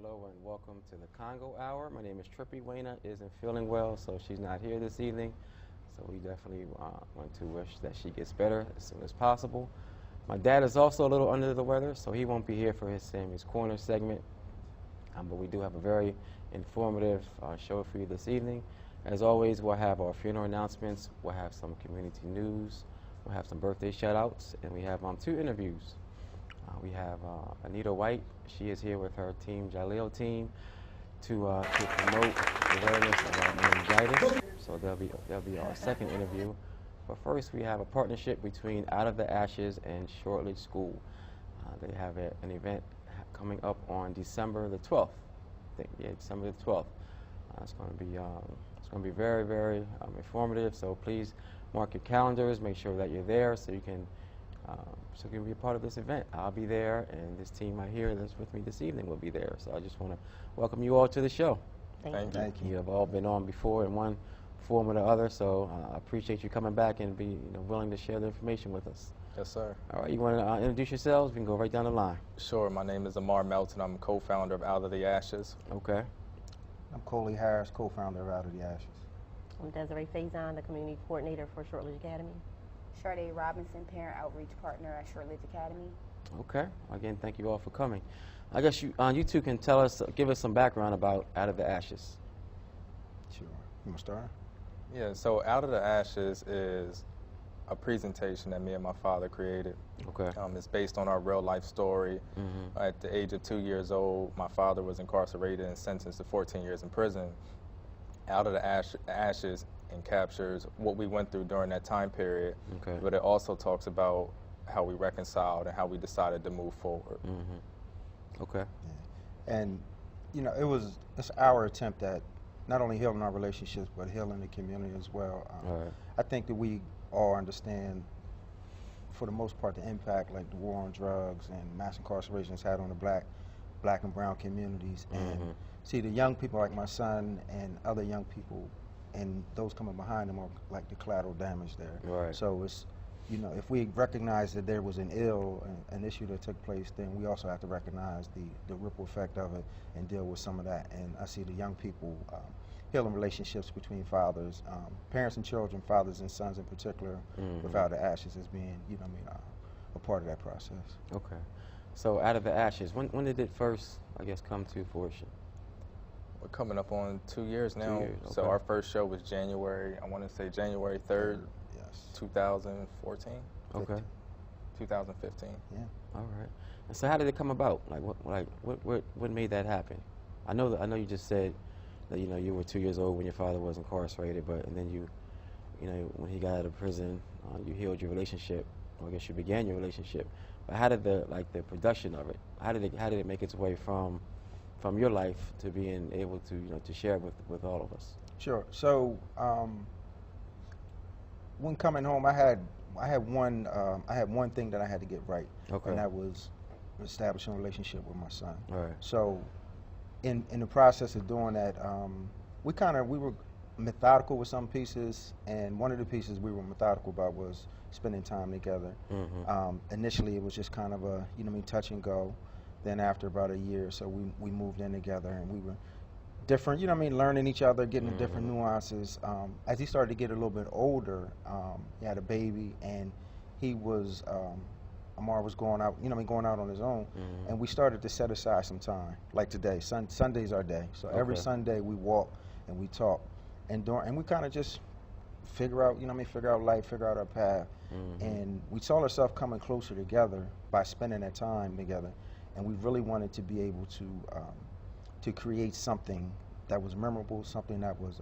Hello and welcome to the Congo Hour. My name is Trippy. Wayna isn't feeling well, so she's not here this evening. So we definitely want to wish that she gets better as soon as possible. My dad is also a little under the weather, so he won't be here for his Sammy's Corner segment. But we do have a very informative show for you this evening. As always, we'll have our funeral announcements, we'll have some community news, we'll have some birthday shout-outs, and we have two interviews. We have Anita White. She is here with her Team Jaleel team to promote awareness about meningitis. So they'll be our second interview. But first, we have a partnership between Out of the Ashes and Shortridge School. They have an event coming up on December the 12th. December the 12th. It's going to be very, very informative. So please mark your calendars. Make sure that you're there so you can be a part of this event. I'll be there, and this team right here that's with me this evening will be there. So I just want to welcome you all to the show. Thank you. You have all been on before in one form or the other, so I appreciate you coming back and be willing to share the information with us. Yes, sir. All right, you want to introduce yourselves? We can go right down the line. Sure. My name is Amar Melton. I'm co-founder of Out of the Ashes. Okay. I'm Coley Harris, co-founder of Out of the Ashes. I'm Desiree Faison, the community coordinator for Shortridge Academy. Sade Robinson, parent outreach partner at Shortridge Academy. Okay. Again, thank you all for coming. I guess you two can give us some background about Out of the Ashes. Sure. You want to start? Yeah, so Out of the Ashes is a presentation that me and my father created. Okay. It's based on our real life story. Mm-hmm. At the age of 2 years old, my father was incarcerated and sentenced to 14 years in prison. Out of the Ashes captures what we went through during that time period, Okay. but it also talks about how we reconciled and how we decided to move forward. Mm-hmm. Okay. Yeah. And, it's our attempt at not only healing our relationships, but healing the community as well. All right. I think that we all understand, for the most part, the impact like the war on drugs and mass incarceration has had on the black and brown communities. Mm-hmm. And see, the young people like my son and other young people and those coming behind them are like the collateral damage there. Right. So it's, if we recognize that there was an issue that took place, then we also have to recognize the ripple effect of it and deal with some of that. And I see the young people healing relationships between fathers, parents and children, fathers and sons in particular, Mm-hmm. without the ashes as being, a part of that process. Okay. So Out of the Ashes, when did it first, I guess, come to fruition? We're coming up on 2 years now. 2 years, So okay. our first show was January 3rd, Yes. 2014, Okay. 2015. Yeah. All right. And so how did it come about? What made that happen? I know you just said that you were 2 years old when your father was incarcerated, and then you when he got out of prison, you healed your relationship. Or I guess you began your relationship. But how did the production of it? How did it make its way from your life to being able to share it with all of us? Sure. So when coming home, I had one thing that I had to get right, Okay. and that was establishing a relationship with my son. All right. So in the process of doing that, we were methodical with some pieces, and one of the pieces we were methodical about was spending time together. Mm-hmm. Initially, it was just kind of a touch and go. Then after about a year, so we moved in together, and we were different, learning each other, getting the different nuances. As he started to get a little bit older, he had a baby, and he was, Amar was going out, going out on his own, Mm-hmm. and we started to set aside some time, like today. Sunday's our day, so every Okay. Sunday we walk and we talk, and we kind of just figure out, figure out life, figure out our path, Mm-hmm. and we saw ourselves coming closer together by spending that time together, and we really wanted to be able to create something that was memorable, something that was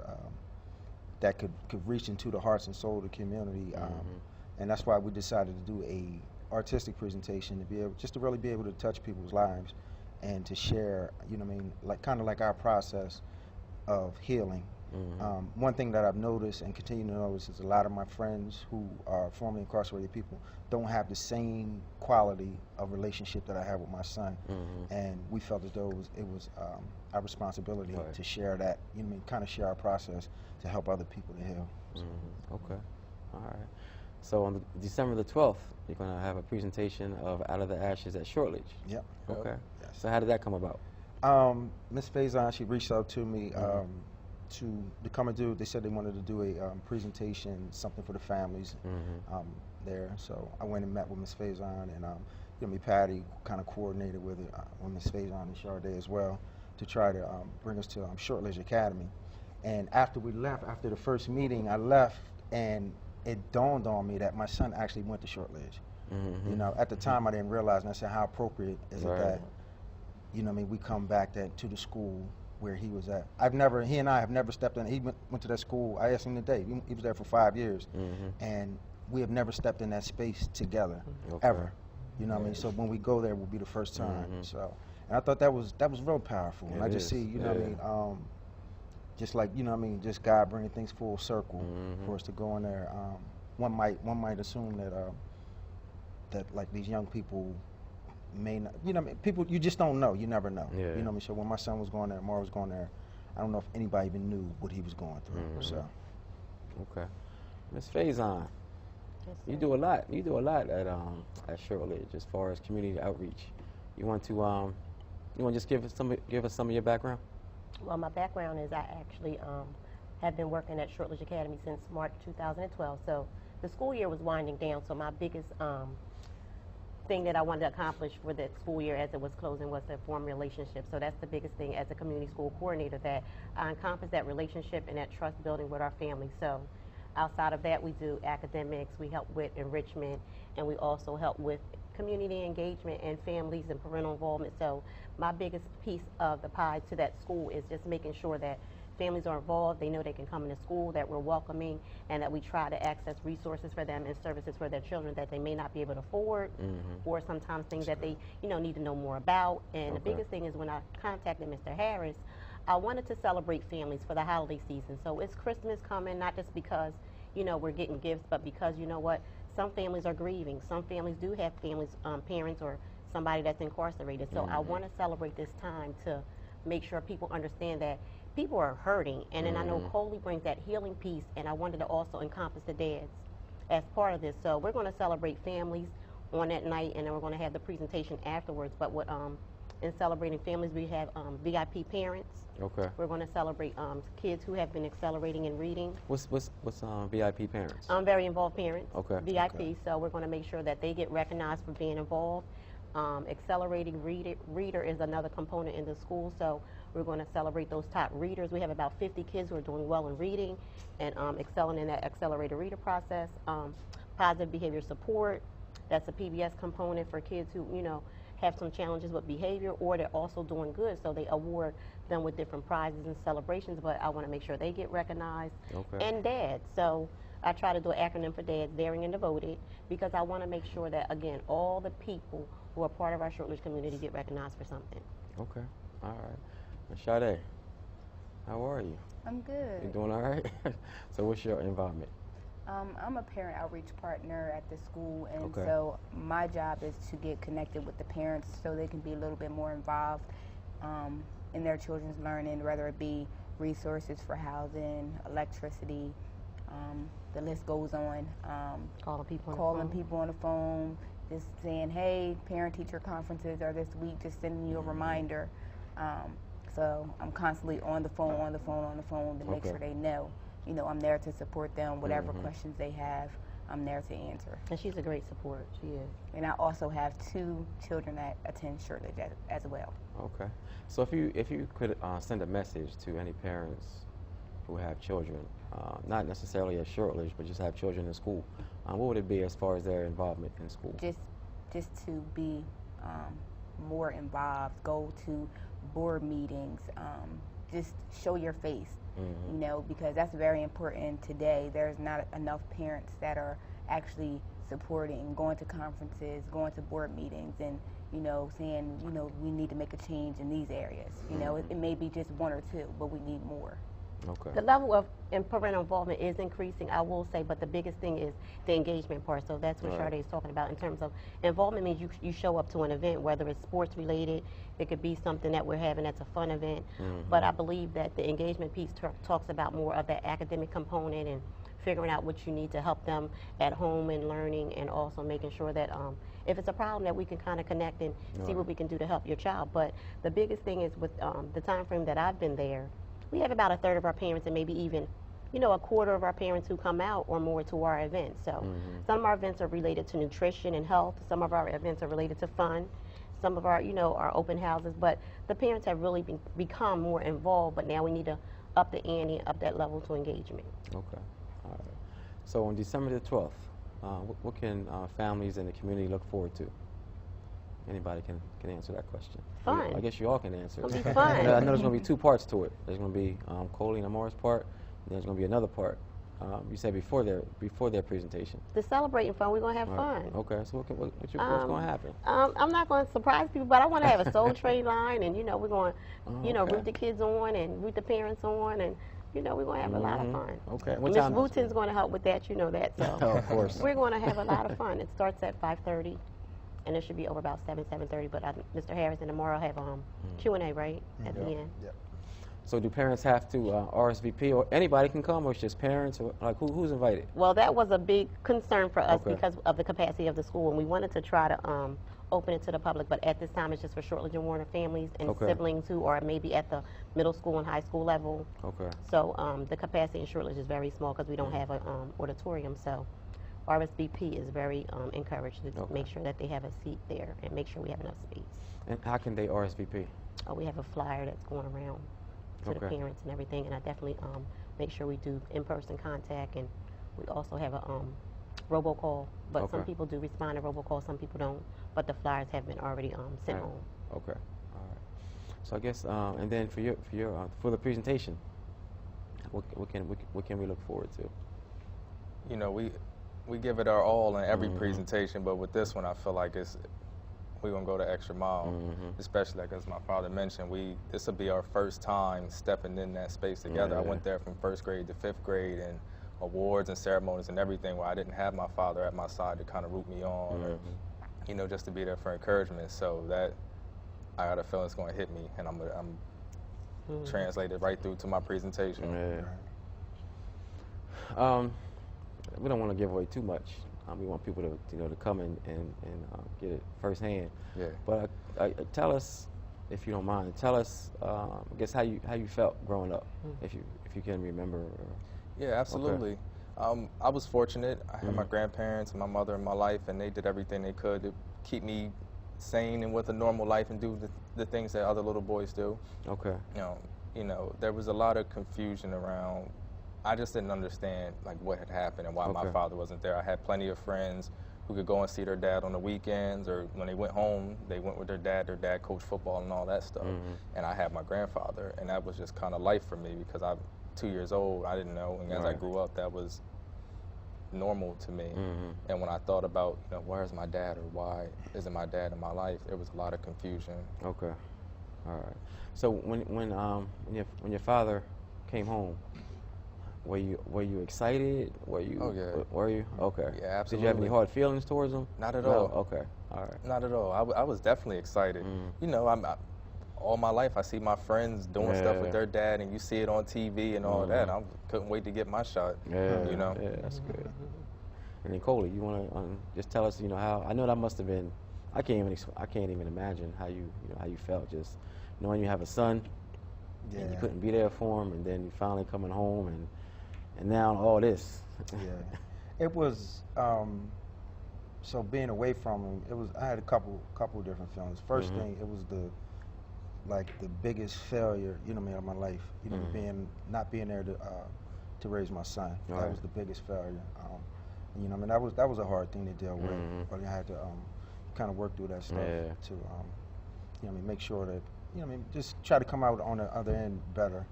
that could reach into the hearts and soul of the community, and that's why we decided to do a artistic presentation to really be able to touch people's lives and to share, kind of like our process of healing. Mm-hmm. One thing that I've noticed and continue to notice is a lot of my friends who are formerly incarcerated people don't have the same quality of relationship that I have with my son. Mm-hmm. And we felt as though it was our responsibility Right. to share that, kind of share our process to help other people to heal. Mm-hmm. Okay. All right. So on December the 12th, you're going to have a presentation of Out of the Ashes at Shortridge. Yep. Okay. Yes. So how did that come about? Ms. Faison, she reached out to me to come and do. They said they wanted to do a presentation, something for the families there. So I went and met with Ms. Faison, and me, Patty, kind of coordinated with it with Ms. Faison and Charday as well to try to bring us to Shortledge Academy. And after we left, after the first meeting, I left, and it dawned on me that my son actually went to Shortledge. You know, at the time I didn't realize, and I said, how appropriate is it that, you know, we come back to the school where he was at. He and I have never stepped in. He went to that school. I asked him today. He was there for 5 years, and we have never stepped in that space together ever. You know what I mean? So when we go there, will be the first time. So, and I thought that was real powerful. And I just see, you know what I mean, just like, you know what I mean, just God bringing things full circle for us to go in there. One might assume that like these young people may not, you know what I mean, people, you just don't know. You never know. You know what I mean? So when my son was going there, Mara was going there, I don't know if anybody even knew what he was going through. So. Okay. Ms. Faison, you do a lot. You do a lot at Shortledge as far as community outreach. You want to just give us some of your background? Well, my background is I actually have been working at Shortledge Academy since March 2012. So the school year was winding down. So my biggest thing that I wanted to accomplish for the school year as it was closing was to form relationships. So that's the biggest thing as a community school coordinator, that I encompass that relationship and that trust building with our families. So outside of that, we do academics, we help with enrichment, and we also help with community engagement and families and parental involvement. So my biggest piece of the pie to that school is just making sure that families are involved, they know they can come into school, that we're welcoming, and that we try to access resources for them and services for their children that they may not be able to afford, or sometimes things that they, you know, need to know more about. And the biggest thing is when I contacted Mr. Harris, I wanted to celebrate families for the holiday season. So it's Christmas coming, not just because, you know, we're getting gifts, but because, you know what, some families are grieving. Some families do have families, parents or somebody that's incarcerated. So I want to celebrate this time to make sure people understand that people are hurting. And then I know Coley brings that healing piece, and I wanted to also encompass the dads as part of this. So we're going to celebrate families on that night, and then we're going to have the presentation afterwards. But what in celebrating families, we have VIP parents. We're going to celebrate kids who have been accelerating in reading. What's VIP parents? Very involved parents. VIP. Okay. So we're going to make sure that they get recognized for being involved. Accelerating reader is another component in the school. So we're going to celebrate those top readers. We have about 50 kids who are doing well in reading and excelling in that accelerated reader process. Positive behavior support. That's a PBS component for kids who, you know, have some challenges with behavior, or they're also doing good, so they award them with different prizes and celebrations, but I want to make sure they get recognized. And dads, so I try to do an acronym for dads, daring and devoted, because I want to make sure that, again, all the people who are part of our Shortledge community get recognized for something. All right. Ms. Sade, how are you? I'm good. You doing all right? So what's your involvement? I'm a parent outreach partner at the school, and so my job is to get connected with the parents so they can be a little bit more involved in their children's learning, whether it be resources for housing, electricity, the list goes on. Calling people on the phone, just saying, hey, parent-teacher conferences are this week, just sending you a reminder. So I'm constantly on the phone to make sure they know. You know, I'm there to support them. Whatever questions they have, I'm there to answer. And she's a great support. She is. And I also have 2 children that attend Shortledge as well. So if you could send a message to any parents who have children, not necessarily at Shortledge, but just have children in school, what would it be as far as their involvement in school? Just to be more involved, go to board meetings, just show your face. You know, because that's very important today. There's not enough parents that are actually supporting, going to conferences, going to board meetings, and, you know, saying, you know, we need to make a change in these areas. You know, it may be just 1 or 2, but we need more. The level of parental involvement is increasing, I will say, but the biggest thing is the engagement part. So that's what Sade is talking about in terms of involvement. Means you show up to an event, whether it's sports related, it could be something that we're having that's a fun event. But I believe that the engagement piece talks about more of that academic component and figuring out what you need to help them at home and learning, and also making sure that if it's a problem that we can kind of connect and see what we can do to help your child. But the biggest thing is with the time frame that I've been there, we have about a third of our parents and maybe even a quarter of our parents who come out or more to our events. So some of our events are related to nutrition and health. Some of our events are related to fun. Some of our, our open houses. But the parents have really become more involved, but now we need to up the ante, up that level to engagement. Okay. All right. So on December the 12th, what can families in the community look forward to? Anybody can answer that question. Fun. I guess you all can answer. It'll be fun. I know there's going to be two parts to it. There's going to be Colleen and Morris part, and there's going to be another part. You said before their presentation. The celebrating fun, we're going to have fun. Okay, so what's going to happen? I'm not going to surprise people, but I want to have a soul train line, and we're going to root the kids on and root the parents on, and we're going to have a lot of fun. Okay. Miss Wooten's going to help with that, that. So oh, of course. We're going to have a lot of fun. It starts at 5:30, and it should be over about 7:30. But Mr. Harris and tomorrow have Q&A right at the end. Yep. So do parents have to RSVP, or anybody can come, or it's just parents, or like who's invited? Well, that was a big concern for us because of the capacity of the school, and we wanted to try to open it to the public, but at this time it's just for Shortledge and Warner families and siblings who are maybe at the middle school and high school level. Okay. So the capacity in Shortledge is very small because we don't have an auditorium, so RSVP is very encouraged to make sure that they have a seat there and make sure we have enough space. And how can they RSVP? We have a flyer that's going around to the parents and everything, and I definitely make sure we do in-person contact, and we also have a robocall, but some people do respond to robocall, some people don't, but the flyers have been already sent home. Okay, all right. So I guess, and then for the presentation, what can we look forward to? We give it our all in every presentation, but with this one, I feel like we're gonna go the extra mile, especially like as my father mentioned, this will be our first time stepping in that space together. I went there from 1st grade to 5th grade, and awards and ceremonies and everything where I didn't have my father at my side to kind of root me on, or just to be there for encouragement. So that I got a feeling it's going to hit me, and I'm translate it right through to my presentation. Yeah. We don't want to give away too much. We want people to come and get it firsthand. Yeah. But tell us, if you don't mind, tell us, I guess how you felt growing up, if you can remember. Yeah, absolutely. I was fortunate. I had my grandparents and my mother in my life, and they did everything they could to keep me sane and with a normal life and do the things that other little boys do. Okay. There was a lot of confusion around. I just didn't understand what had happened and why my father wasn't there. I had plenty of friends who could go and see their dad on the weekends, or when they went home, they went with their dad. Their dad coached football and all that stuff. And I had my grandfather, and that was just kind of life for me because I'm 2 years old. I didn't know, and as I grew up, that was normal to me. And when I thought about, where's my dad, or why isn't my dad in my life, there was a lot of confusion. Okay, all right. So when your father came home, were you excited? Were you? Oh yeah. Were you? Okay. Yeah, absolutely. Did you have any hard feelings towards him? Not at all. Okay. All right. Not at all. I was definitely excited. All my life I see my friends doing stuff with their dad, and you see it on TV and all that. I couldn't wait to get my shot. Yeah. Yeah, that's good. And then Coley, you want to just tell us, how? I know that must have been. I can't even imagine how you felt just knowing you have a son, and you couldn't be there for him, and then you finally coming home, and now all this. Yeah, it was. So being away from him, I had a couple different feelings. First thing, it was the biggest failure, of my life. Not being there to raise my son. That was the biggest failure. That was a hard thing to deal with. But I had to kind of work through that stuff to, make sure that, just try to come out on the other end better.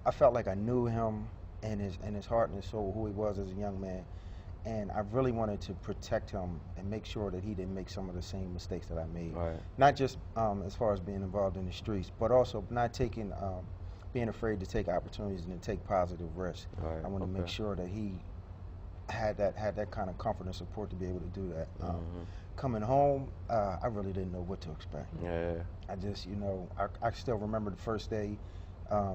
I felt like I knew him and his heart and his soul, who he was as a young man. And I really wanted to protect him and make sure that he didn't make some of the same mistakes that I made. Right. Not just as far as being involved in the streets, but also not being afraid to take opportunities and to take positive risks. Right. I want to make sure that he had that kind of comfort and support to be able to do that. Coming home, I really didn't know what to expect. Yeah. I just, I still remember the first day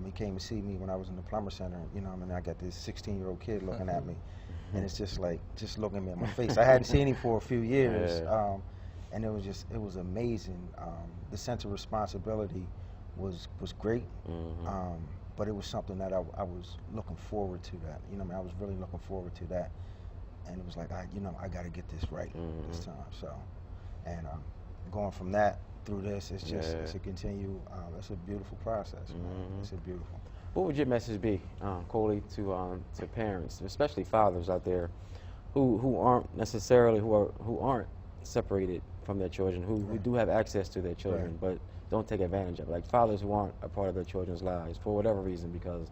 He came to see me when I was in the plumber center. You know, I mean, I got this 16-year-old kid looking at me, and it's just like, just looking at me in my face. I hadn't seen him for a few years, and it was amazing. The sense of responsibility was great, but it was something that I was looking forward to. That, you know, I mean, I was really looking forward to that, and it was like, I got to get this right this time. So, and going from that through this, it's just it's a continue. It's a beautiful process. It's a beautiful. What would your message be, Coley, to parents, especially fathers out there, who aren't necessarily who aren't separated from their children, who do have access to their children, but don't take advantage of it, like fathers who aren't a part of their children's lives for whatever reason, because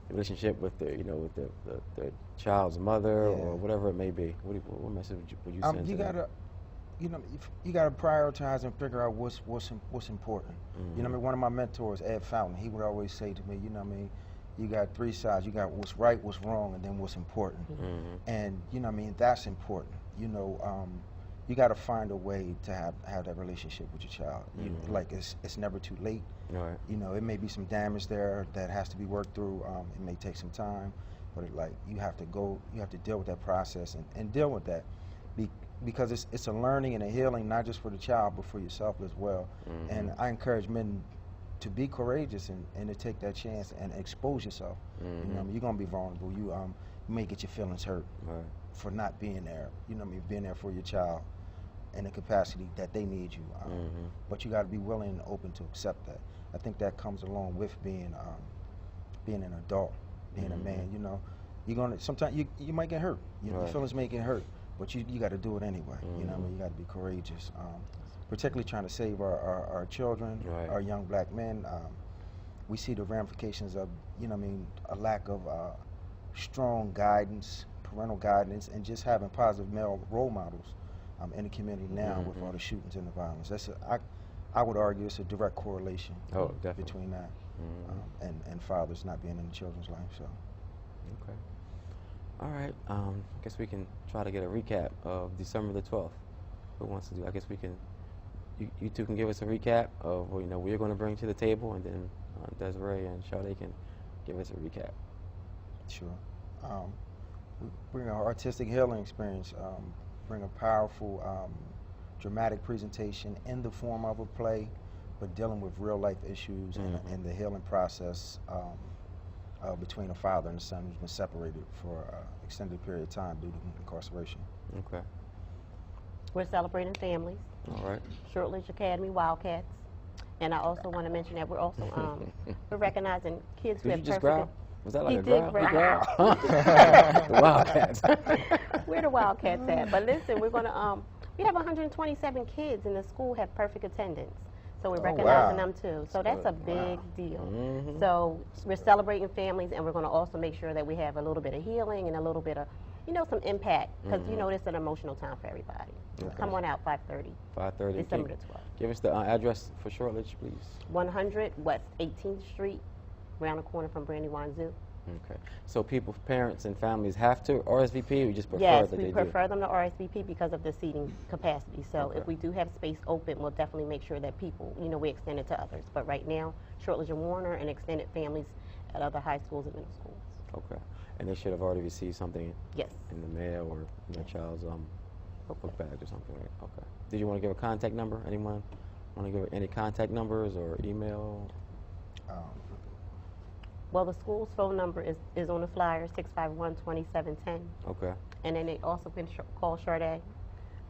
the relationship with their child's mother or whatever it may be. What message would you send to them? You gotta prioritize and figure out what's important. You know what I mean? One of my mentors, Ed Fountain, he would always say to me, you know what I mean, you got three sides. You got what's right, what's wrong, and then what's important. And you know what I mean, that's important. You know, you got to find a way to have that relationship with your child. Like it's never too late. Right. You know, it may be some damage there that has to be worked through. It may take some time, but you have to deal with that process and deal with that, because it's a learning and a healing, not just for the child but for yourself as well. And I encourage men to be courageous and to take that chance and expose yourself. You know, you're gonna be vulnerable. You may get your feelings hurt for not being there. You know what I mean? Being there for your child in the capacity that they need you. But you got to be willing and open to accept that. I think that comes along with being an adult, being a man. You know, you're gonna sometimes you might get hurt. Your feelings may get hurt, but you got to do it anyway. You know what I mean? You got to be courageous. Particularly trying to save our children, our young black men. We see the ramifications of, you know what I mean, a lack of strong guidance, parental guidance, and just having positive male role models in the community now with all the shootings and the violence. I would argue it's a direct correlation between that and fathers not being in the children's life. So. Okay. All right. I guess we can try to get a recap of December the 12th. Who wants to do? I guess we can. You two can give us a recap of what we're going to bring to the table, and then Desiree and Sade can give us a recap. Sure. We bring our artistic healing experience, bring a powerful, dramatic presentation in the form of a play, but dealing with real life issues and the healing process between a father and a son who's been separated for an extended period of time due to incarceration. Okay. We're celebrating families. All right. Shortridge Academy Wildcats. And I also want to mention that we're also we're recognizing kids who have Did you just perfect. growl? Was that like He a did growl? growl. The Wildcats. Where the Wildcats at? But listen, we're gonna we have 127 kids in the school have perfect attendance. So we're recognizing them too. So that's a big deal. So we're celebrating families, and we're going to also make sure that we have a little bit of healing and a little bit of, some impact, because it's an emotional time for everybody. Okay. Come on out, 5:30. 5:30. December the 12th. Give us the address for Shortridge, please. 100 West 18th Street, around the corner from Brandywine Zoo. Okay. So parents and families have to RSVP, or we just prefer yes, that we they prefer them to RSVP because of the seating capacity. So if we do have space open, we'll definitely make sure that people, we extend it to others. But right now, Shortridge and Warner and extended families at other high schools and middle schools. Okay. And they should have already received something in the mail or in their child's book bag or something, right? Okay. Did you want to give a contact number? Anyone want to give any contact numbers or email? Well, the school's phone number is on the flyer, 651-2710. Okay. And then they also can call Sade.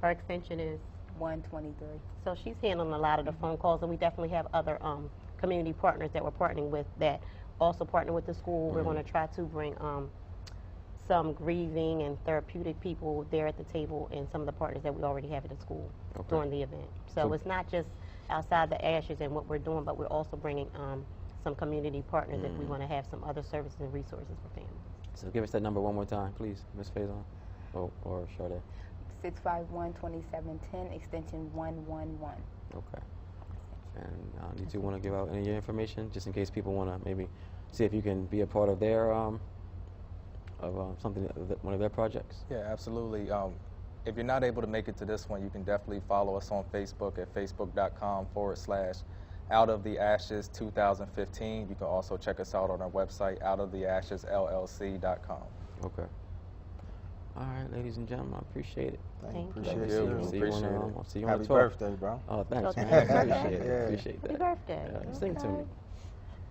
Her extension is 123. So she's handling a lot of the phone calls, and we definitely have other community partners that we're partnering with that also partner with the school. We're going to try to bring some grieving and therapeutic people there at the table, and some of the partners that we already have at the school during the event. So it's not just outside the ashes and what we're doing, but we're also bringing some community partners if we want to have some other services and resources for families. So give us that number one more time, please, Ms. Faison or Sade. 651-2710, extension 111. Okay. And you two want to give out any of your information, just in case people want to maybe see if you can be a part of their something, one of their projects? Yeah, absolutely. If you're not able to make it to this one, you can definitely follow us on Facebook at facebook.com/The Out of the Ashes 2015. You can also check us out on our website, outoftheashesllc.com. Okay. All right, ladies and gentlemen, I appreciate it. Thank you. Appreciate Thank you. you. See Appreciate you it. on, see you on Happy the 12th. birthday, bro. Oh, thanks, Oh, man. happy Appreciate birthday. it. Yeah. Appreciate Happy that. birthday. Yeah, sing to me.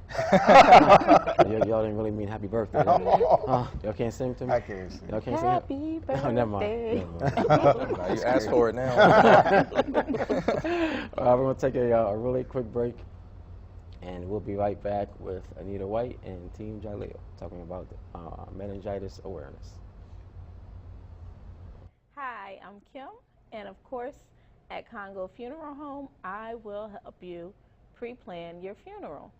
Okay. Y'all didn't really mean happy birthday. Y'all can't sing to me? I can't see. Y'all can't Happy sing it? birthday. Oh, never mind. Now you asked for it now. We're going to take a really quick break, and we'll be right back with Anita White and Team Jaleel talking about meningitis awareness. Hi, I'm Kim, and of course, at Congo Funeral Home, I will help you pre-plan your funeral.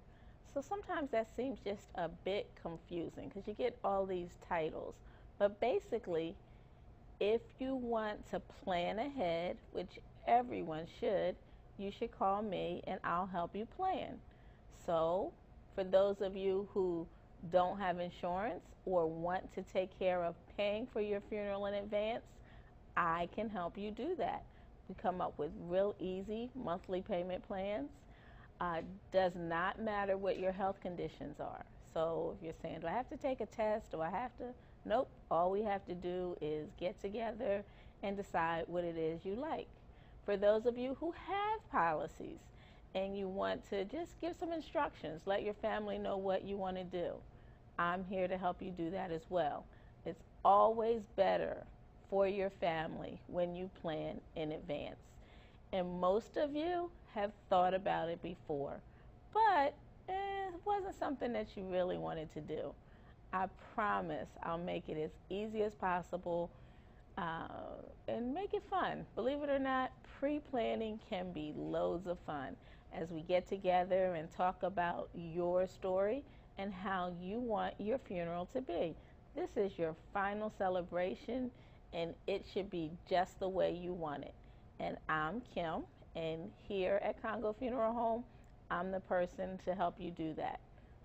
So sometimes that seems just a bit confusing because you get all these titles. But basically, if you want to plan ahead, which everyone should, you should call me and I'll help you plan. So for those of you who don't have insurance or want to take care of paying for your funeral in advance, I can help you do that. We come up with real easy monthly payment plans. Does not matter what your health conditions are. So if you're saying, do I have to take a test? Do I have to? Nope. All we have to do is get together and decide what it is you like. For those of you who have policies and you want to just give some instructions, let your family know what you want to do, I'm here to help you do that as well. It's always better for your family when you plan in advance. And most of you have thought about it before, but it wasn't something that you really wanted to do. I promise I'll make it as easy as possible and make it fun. Believe it or not, pre-planning can be loads of fun as we get together and talk about your story and how you want your funeral to be. This is your final celebration, and it should be just the way you want it. And I'm Kim, and here at Congo Funeral Home, I'm the person to help you do that.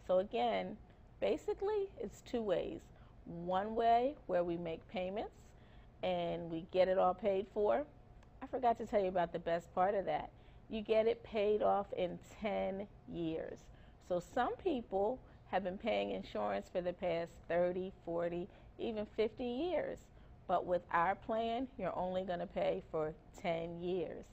So again, basically, it's two ways. One way where we make payments and we get it all paid for. I forgot to tell you about the best part of that. You get it paid off in 10 years. So some people have been paying insurance for the past 30, 40, even 50 years. But with our plan, you're only going to pay for 10 years.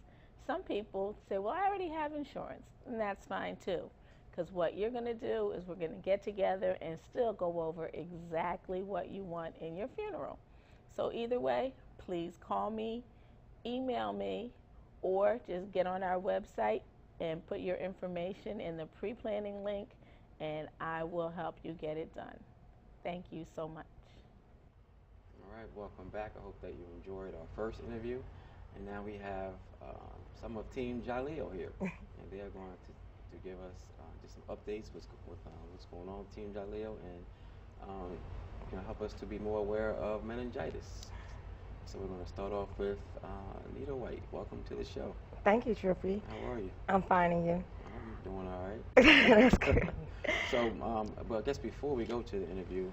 Some people say, well, I already have insurance, and that's fine too. Because what you're going to do is we're going to get together and still go over exactly what you want in your funeral. So either way, please call me, email me, or just get on our website and put your information in the pre-planning link, and I will help you get it done. Thank you so much. All right, welcome back. I hope that you enjoyed our first interview. And now we have some of Team Jaleel here, and they are going to give us just some updates with what's going on with Team Jaleel, and help us to be more aware of meningitis. So we're going to start off with Anita White. Welcome to the show. Thank you, Trippy. How are you? I'm fine, and you? I'm doing all right. That's good. So, well, I guess before we go to the interview,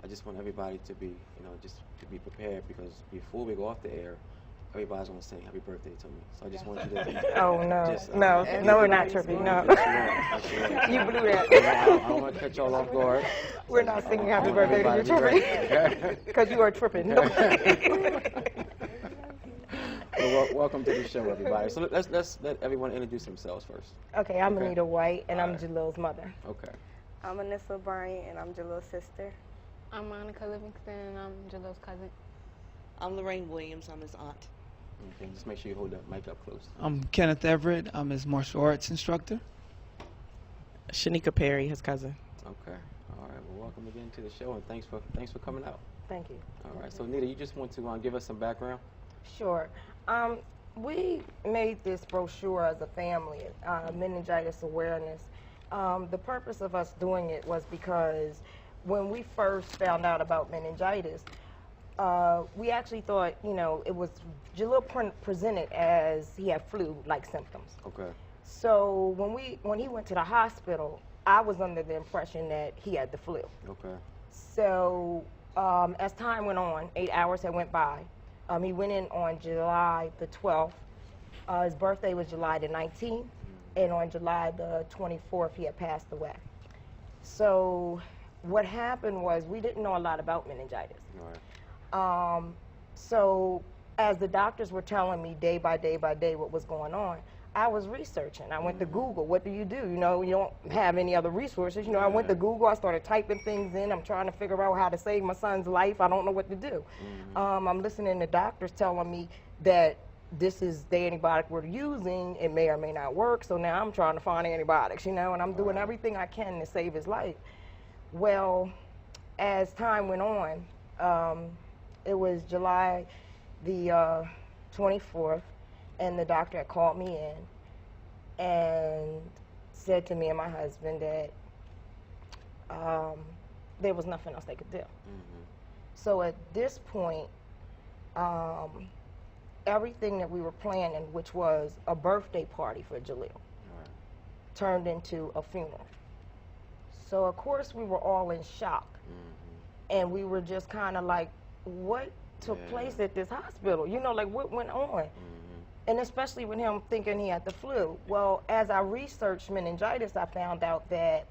I just want everybody to be, just to be prepared, because before we go off the air, everybody's going to sing happy birthday to me. So I just want you to... Oh, no. Just, No, we're not Trippy, no. You blew that. I don't want to catch y'all off guard. We're not singing happy I want birthday to you, everybody to be Trippy. ready. Because you are tripping. Well, welcome to the show, everybody. So let's let everyone introduce themselves first. Okay, I'm Okay. Anita White, and I'm All right. Jaleel's mother. Okay. I'm Anissa Bryant, and I'm Jaleel's sister. I'm Monica Livingston, and I'm Jaleel's cousin. I'm Lorraine Williams. I'm his aunt. Okay, just make sure you hold that mic up close. I'm Kenneth Everett. I'm his martial arts instructor. Shanika Perry, his cousin. Okay. All right. Well, welcome again to the show, and thanks for coming out. Thank you. All right. So, Nita, you just want to give us some background? Sure. We made this brochure as a family, meningitis awareness. The purpose of us doing it was because when we first found out about meningitis, we actually thought, it was Jaleel presented as he had flu-like symptoms. Okay. So when he went to the hospital, I was under the impression that he had the flu. Okay. So as time went on, 8 hours had went by. He went in on July the 12th. His birthday was July the 19th. and on July the 24th, he had passed away. So what happened was we didn't know a lot about meningitis. Right. So as the doctors were telling me day by day by day what was going on, I was researching. I went to Google. What do? You know, you don't have any other resources. You know, I went to Google. I started typing things in. I'm trying to figure out how to save my son's life. I don't know what to do. I'm listening to doctors telling me that this is the antibiotic we're using. It may or may not work. So now I'm trying to find antibiotics, you know, and I'm doing everything I can to save his life. Well, as time went on, it was July the 24th, and the doctor had called me in and said to me and my husband that there was nothing else they could do. So at this point, everything that we were planning, which was a birthday party for Jaleel, turned into a funeral. So of course we were all in shock, and we were just kind of like, what took place at this hospital? You know, like what went on? And especially with him thinking he had the flu. Well, as I researched meningitis, I found out that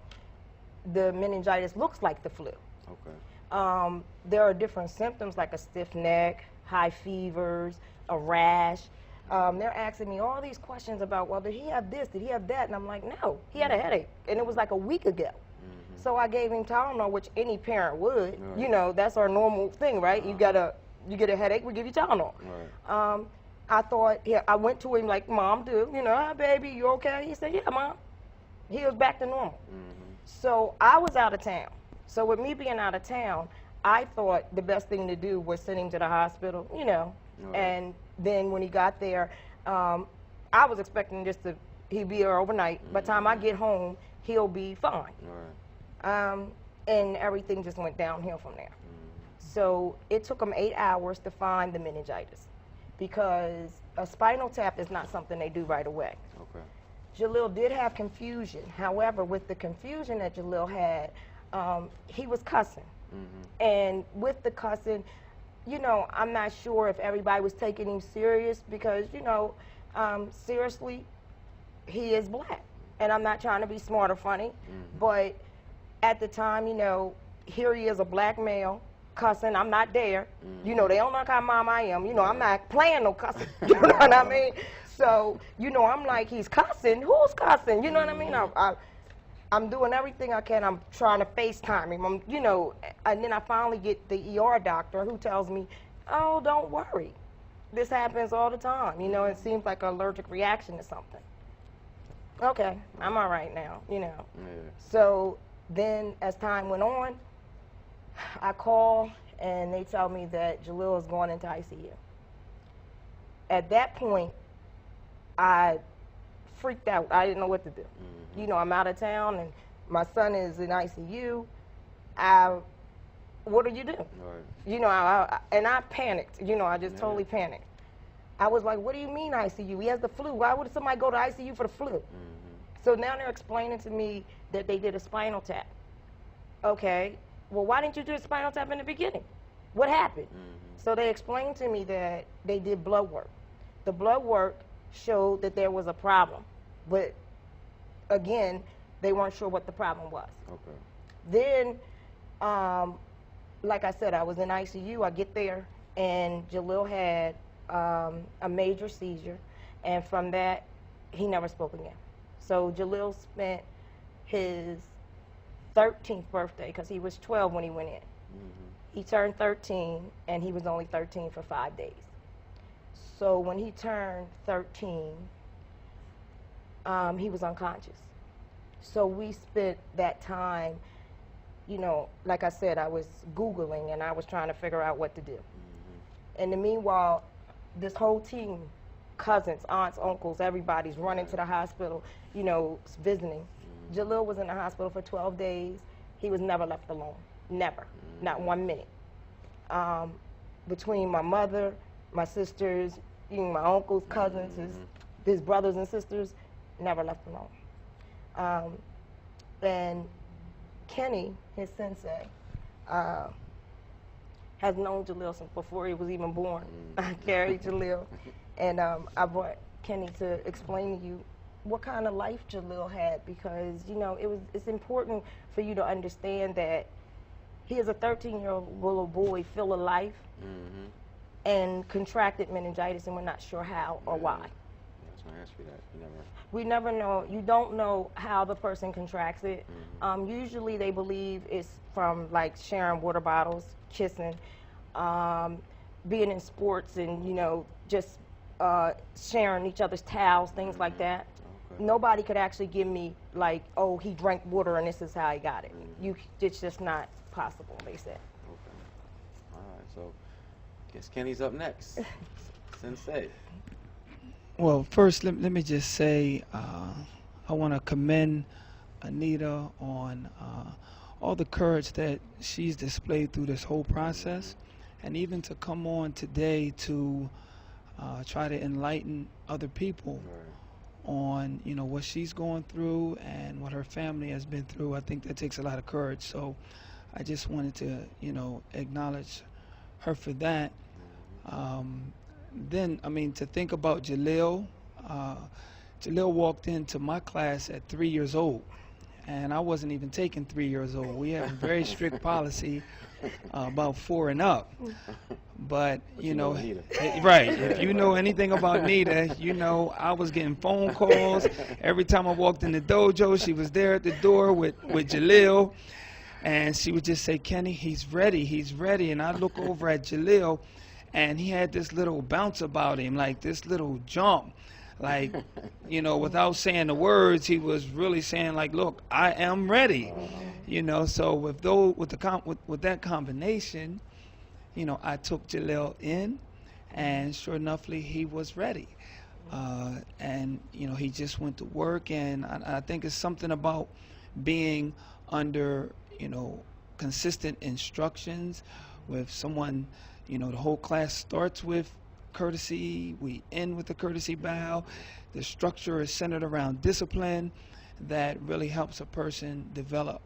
the meningitis looks like the flu. Okay. There are different symptoms like a stiff neck, high fevers, a rash. They're asking me all these questions about, well, did he have this? Did he have that? And I'm like, no, he had a headache, and it was like a week ago. So I gave him Tylenol, which any parent would. You know, that's our normal thing, right? You get a headache, we give you Tylenol. I thought, I went to him like mom do, you know, hi baby, you okay? He said, yeah, mom. He was back to normal. So I was out of town. So with me being out of town, I thought the best thing to do was send him to the hospital, you know. And then when he got there, I was expecting he'd be there overnight. By the time I get home, he'll be fine. And everything just went downhill from there. So it took them 8 hours to find the meningitis, because a spinal tap is not something they do right away. Okay. Jaleel did have confusion. However, with the confusion that Jaleel had, he was cussing. And with the cussing, you know, I'm not sure if everybody was taking him serious, because, you know, seriously, he is black. And I'm not trying to be smart or funny, but at the time, you know, here he is, a black male, cussing. I'm not there. You know, they don't know what kind of mom I am. You know, I'm not playing no cussing. You know what I mean? So, you know, I'm like, he's cussing. Who's cussing? You know what I mean? I'm doing everything I can. I'm trying to FaceTime him. You know, and then I finally get the ER doctor who tells me, oh, don't worry. This happens all the time. You know, it seems like an allergic reaction to something. Okay, I'm all right now, you know. So then as time went on, I call and they tell me that Jaleel is going into ICU. At that point, I freaked out. I didn't know what to do. You know, I'm out of town and my son is in ICU. What do you do? You know, and I panicked. You know, I just totally panicked. I was like, what do you mean ICU? He has the flu. Why would somebody go to ICU for the flu? So now they're explaining to me that they did a spinal tap. Okay, well, why didn't you do a spinal tap in the beginning? What happened? So they explained to me that they did blood work. The blood work showed that there was a problem, but again, they weren't sure what the problem was. Then, like I said, I was in ICU. I get there, and Jaleel had a major seizure, and from that, he never spoke again. So Jaleel spent his 13th birthday, because he was 12 when he went in. He turned 13, and he was only 13 for 5 days. So when he turned 13, he was unconscious. So we spent that time, you know, like I said, I was Googling, and I was trying to figure out what to do. And in the meanwhile, this whole team, cousins, aunts, uncles, everybody's running to the hospital, you know, visiting. Jaleel was in the hospital for 12 days. He was never left alone. Never. Not 1 minute. Between my mother, my sisters, even my uncles, cousins, his brothers and sisters, never left alone. And Kenny, his sensei, has known Jaleel since before he was even born. I carried Jaleel, and I brought Kenny to explain to you what kind of life Jalil had, because it's important for you to understand that he is a 13-year-old little boy full of life and contracted meningitis, and we're not sure how or why. I was going to ask you that. We never know. You don't know how the person contracts it. Usually they believe it's from like sharing water bottles, kissing, being in sports, and just sharing each other's towels, things like that. Okay. Nobody could actually give me like, oh, he drank water and this is how he got it. It's just not possible, they said. Okay. All right. So, guess Kenny's up next. Sensei. Well, first, let me just say I want to commend Anita on all the courage that she's displayed through this whole process, and even to come on today to try to enlighten other people on what she's going through and what her family has been through. I think that takes a lot of courage. So I just wanted to acknowledge her for that. Then, to think about Jalil, Jalil walked into my class at 3 years old, and I wasn't even taking 3 years old. We have a very strict policy about 4 and up. But right, if you know anything about Nita, I was getting phone calls. Every time I walked in the dojo, she was there at the door with Jalil, and she would just say, Kenny, he's ready. And I'd look over at Jalil, and he had this little bounce about him, like this little jump. Like, without saying the words, he was really saying, like, look, I am ready. So with that combination, I took Jalil in, and sure enoughly, he was ready. And, he just went to work, and I think it's something about being under, consistent instructions with someone. The whole class starts with courtesy, we end with a courtesy bow. The structure is centered around discipline that really helps a person develop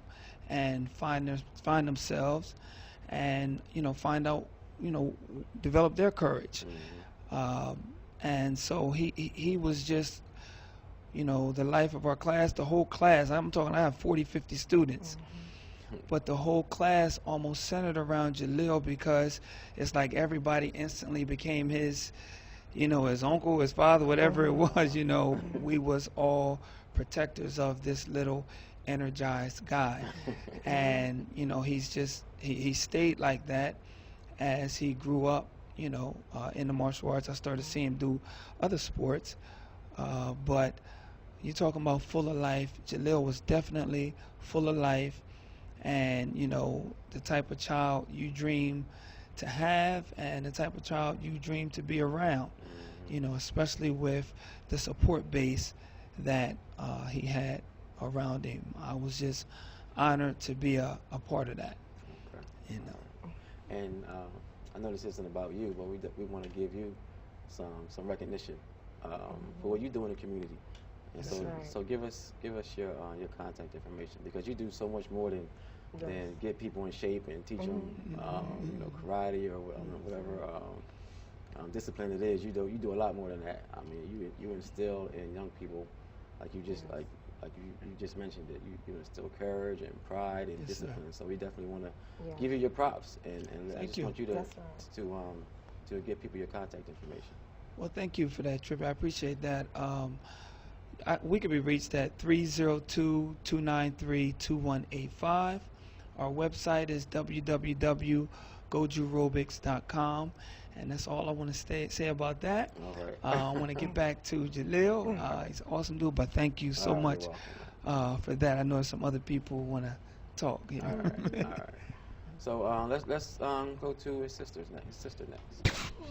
and find themselves and, find out, develop their courage. And so he was just, the life of our class, the whole class. I have 40, 50 students. But the whole class almost centered around Jalil, because it's like everybody instantly became his, his uncle, his father, whatever it was. We was all protectors of this little energized guy. And, he stayed like that as he grew up, in the martial arts. I started seeing him do other sports. But you're talking about full of life. Jalil was definitely full of life. And, the type of child you dream to have and the type of child you dream to be around, especially with the support base that he had around him. I was just honored to be a part of that. Okay. And I know this isn't about you, but we want to give you some recognition for what you do in the community. And so give us your contact information, because you do so much more than get people in shape and teach them karate or whatever discipline it is. You do a lot more than that. I mean, you instill in young people, like you just mentioned it. You instill courage and pride and discipline. So we definitely want to give you your props, and I just want you to give people your contact information. Well, thank you for that, Trippy. I appreciate that. We can be reached at 302-293-2185. Our website is www.gojurobics.com, and that's all I want to say about that. All right. I want to get back to Jalil. He's an awesome dude, but thank you so much for that. I know some other people want to talk. All right. So let's go to his sister next. She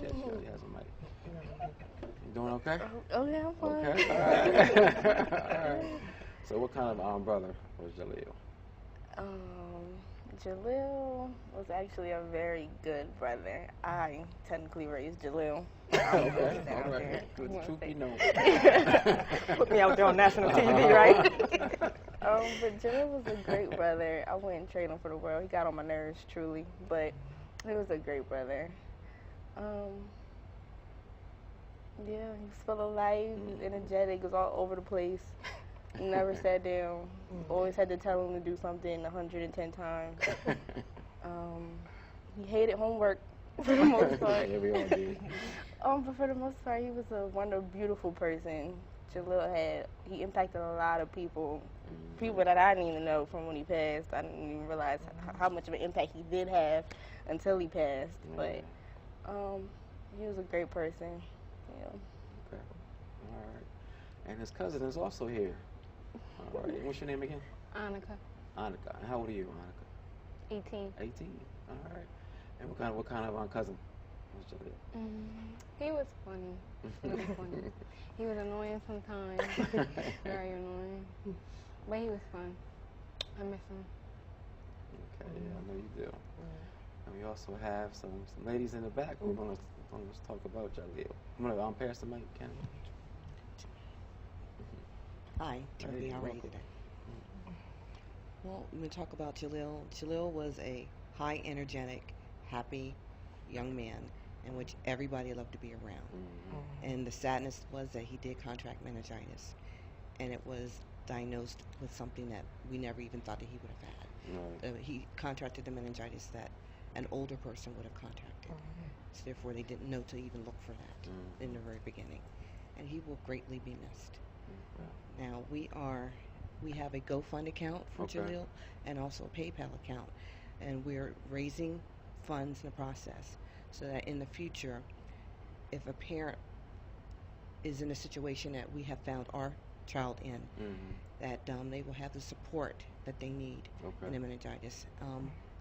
already has a mic. You doing okay? Okay, I'm fine. Okay. All right. So what kind of brother was Jalil? Jalil was actually a very good brother. I technically raised Jalil. Okay, all right. Good, the truth be known. Put me out there on national TV, right? But Jalil was a great brother. I wouldn't trade him for the world. He got on my nerves, truly, but he was a great brother. Yeah, he was full of life, he was energetic, was all over the place. Never sat down. Always had to tell him to do something 110 times. He hated homework for the most part. Yeah, we all did. But for the most part, he was a wonderful, beautiful person. He impacted a lot of people. People that I didn't even know from when he passed. I didn't even realize how much of an impact he did have until he passed. But he was a great person. Yeah. Okay. All right. And his cousin is also here. All right. What's your name again? Annika, Annika. And how old are you, Annika? 18. 18. All right. And what kind of cousin was Jaleel? He was funny. Really funny. He was annoying sometimes. Very annoying. But he was fun. I miss him. Okay, yeah, I know you do. And we also have some ladies in the back who want to talk about Jaleel. I'm going to pass the mic, Kenny. Hi, Terry. How are you today? Well, we're going to talk about Jaleel. Jaleel was a high, energetic, happy young man in which everybody loved to be around. And the sadness was that he did contract meningitis, and it was diagnosed with something that we never even thought that he would have had. He contracted the meningitis that an older person would have contracted. So therefore, they didn't know to even look for that in the very beginning. And he will greatly be missed. Now, we have a GoFund account for Jaleel and also a PayPal account. And we're raising funds in the process so that in the future, if a parent is in a situation that we have found our child in, that they will have the support that they need in the meningitis.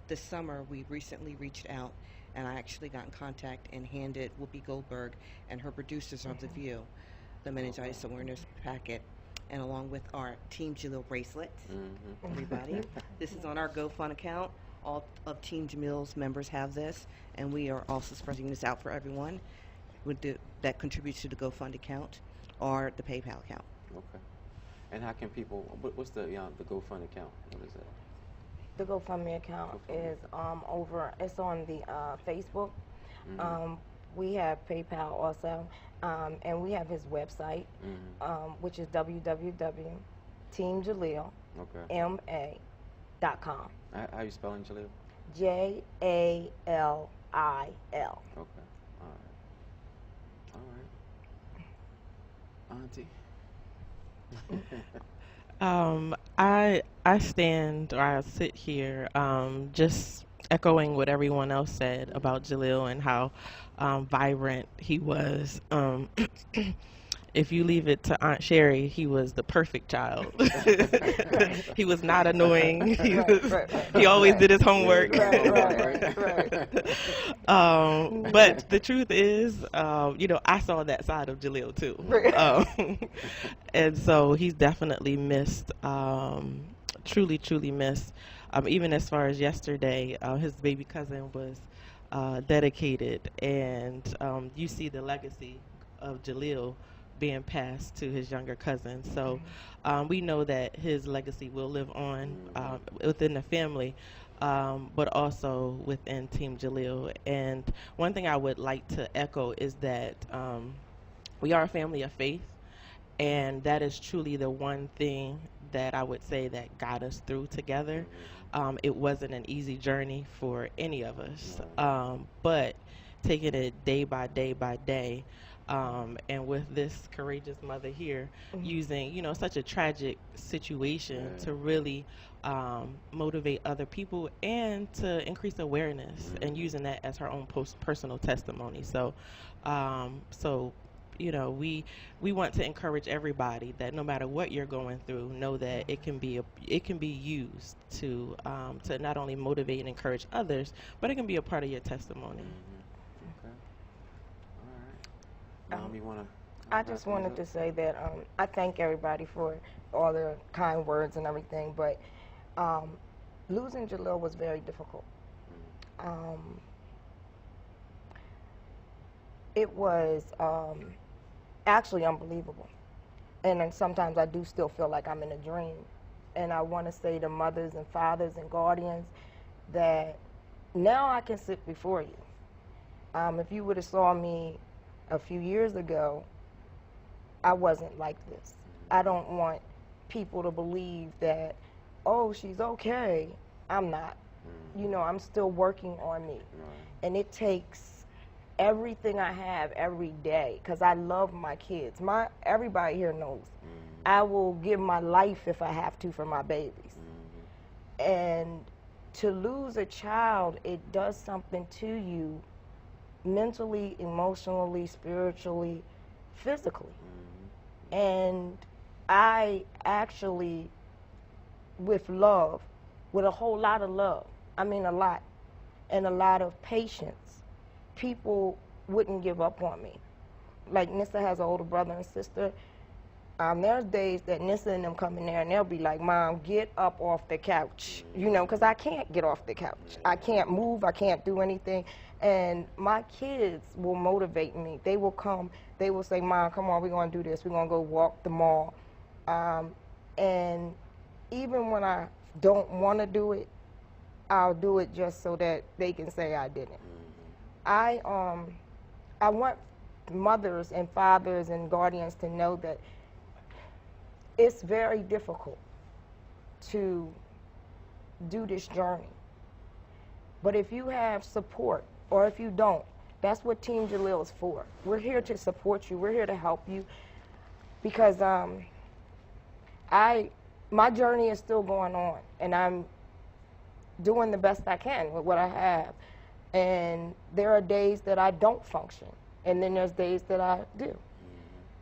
This summer, we recently reached out, and I actually got in contact and handed Whoopi Goldberg and her producers of The View the meningitis awareness packet, and along with our Team Jaleel bracelet, everybody. This is on our GoFund account. All of Team Jalil's members have this, and we are also spreading this out for everyone that contributes to the GoFund account or the PayPal account. Okay. And how can people? What's the GoFund account? What is that? The GoFundMe account is it's on the Facebook. We have PayPal also, and we have his website, which is www.teamjalil.com. How you spelling Jaleel? Jalil. Okay. All right. Auntie. I stand or I sit here just echoing what everyone else said about Jaleel and how vibrant he was. If you leave it to Aunt Sherry, he was the perfect child. He was not annoying. He always did his homework. But the truth is, I saw that side of Jaleel too. And so he's definitely missed, truly, truly missed. Even as far as yesterday, his baby cousin was dedicated, and you see the legacy of Jaleel being passed to his younger cousin. So we know that his legacy will live on within the family, but also within Team Jaleel. And one thing I would like to echo is that we are a family of faith, and that is truly the one thing that I would say that got us through together. It wasn't an easy journey for any of us, but taking it day by day by day, and with this courageous mother here using, such a tragic situation to really motivate other people and to increase awareness, and using that as her own personal testimony. So, we want to encourage everybody that no matter what you're going through, know that it can be used to not only motivate and encourage others, but it can be a part of your testimony. I just wanted to say that I thank everybody for all their kind words and everything, but losing Jaleel was very difficult. It was actually unbelievable, and then sometimes I do still feel like I'm in a dream. And I want to say to mothers and fathers and guardians that now I can sit before you. If you would have saw me a few years ago, I wasn't like this. I don't want people to believe that, oh, she's okay. I'm not. You know, I'm still working on me. And it takes everything I have every day, because I love my kids. Everybody here knows. I will give my life if I have to for my babies. And to lose a child, it does something to you mentally, emotionally, spiritually, physically. And I actually, with love, with a whole lot of love, I mean a lot, and a lot of patience, people wouldn't give up on me. Like Nissa has an older brother and sister. There's days that Nissa and them come in there and they'll be like, Mom, get up off the couch, you know, because I can't get off the couch. I can't move, I can't do anything. And my kids will motivate me. They will come, they will say, Mom, come on, we're going to do this. We're going to go walk the mall. And even when I don't want to do it, I'll do it just so that they can say I didn't. I want mothers and fathers and guardians to know that it's very difficult to do this journey. But if you have support, or if you don't, that's what Team Jalil is for. We're here to support you. We're here to help you. Because my journey is still going on, and I'm doing the best I can with what I have. And there are days that I don't function, and then there's days that I do.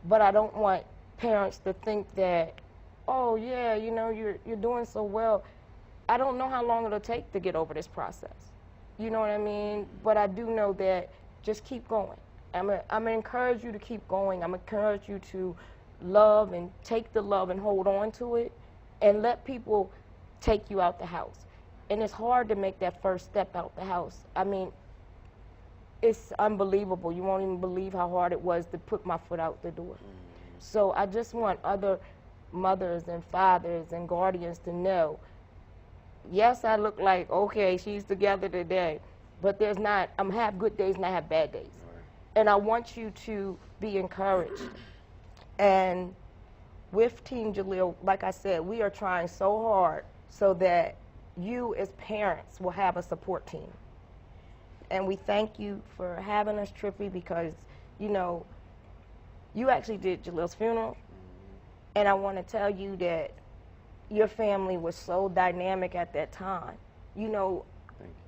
But I don't want parents to think that, oh yeah, you know, you're doing so well. I don't know how long it'll take to get over this process. You know what I mean? But I do know that just keep going. I'm gonna encourage you to keep going. I'm gonna encourage you to love and take the love and hold on to it, and let people take you out the house. And it's hard to make that first step out the house. I mean, it's unbelievable. You won't even believe how hard it was to put my foot out the door. So I just want other mothers and fathers and guardians to know, yes, I look like, okay, she's together today, but there's not, I have good days and I have bad days. And I want you to be encouraged. And with Team Jalil, like I said, we are trying so hard so that you as parents will have a support team. And we thank you for having us, Trippy, because, you know, you actually did Jalil's funeral. And I want to tell you that your family was so dynamic at that time. You know,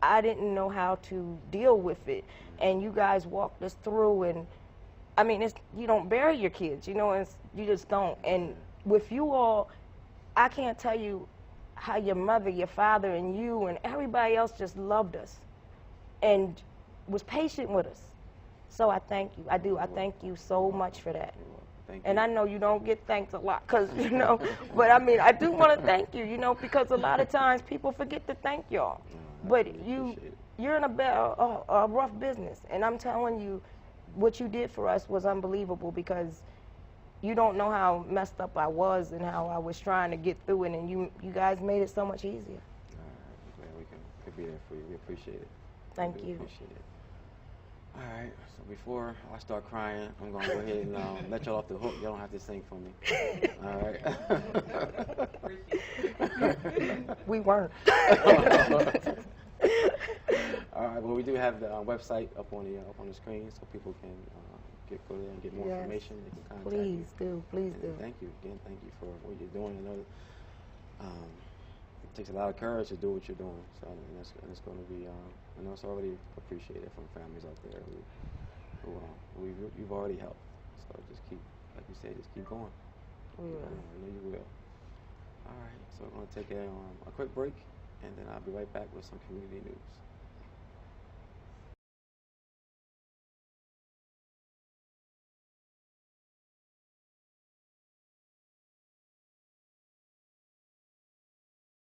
I didn't know how to deal with it. And you guys walked us through, and I mean, you don't bury your kids, you know, you just don't. And with you all, I can't tell you how your mother, your father, and you, and everybody else just loved us and was patient with us. So I thank you. I do. I thank you so much for that. And I know you don't get thanked a lot, because, you know, but I mean, I do want to thank you, you know, because a lot of times people forget to thank y'all. But you're in a rough business, and I'm telling you, what you did for us was unbelievable, because you don't know how messed up I was and how I was trying to get through it, and you guys made it so much easier. I'm glad we could be there for you. We appreciate it. Thank you. Appreciate it. All right, so before I start crying, I'm going to go ahead and let y'all off the hook. Y'all don't have to sing for me. All right? We weren't. All right, well, we do have the website up on the screen, so people can go there and get more information. They can contact Please you. Please do. Thank you. Again, thank you for what you're doing. I know it takes a lot of courage to do what you're doing, so and it's going to be, I know it's already appreciated from families out there who you've already helped. So just keep, like you said, just keep going. We will. I know you will. All right, so we're going to take a quick break, and then I'll be right back with some community news.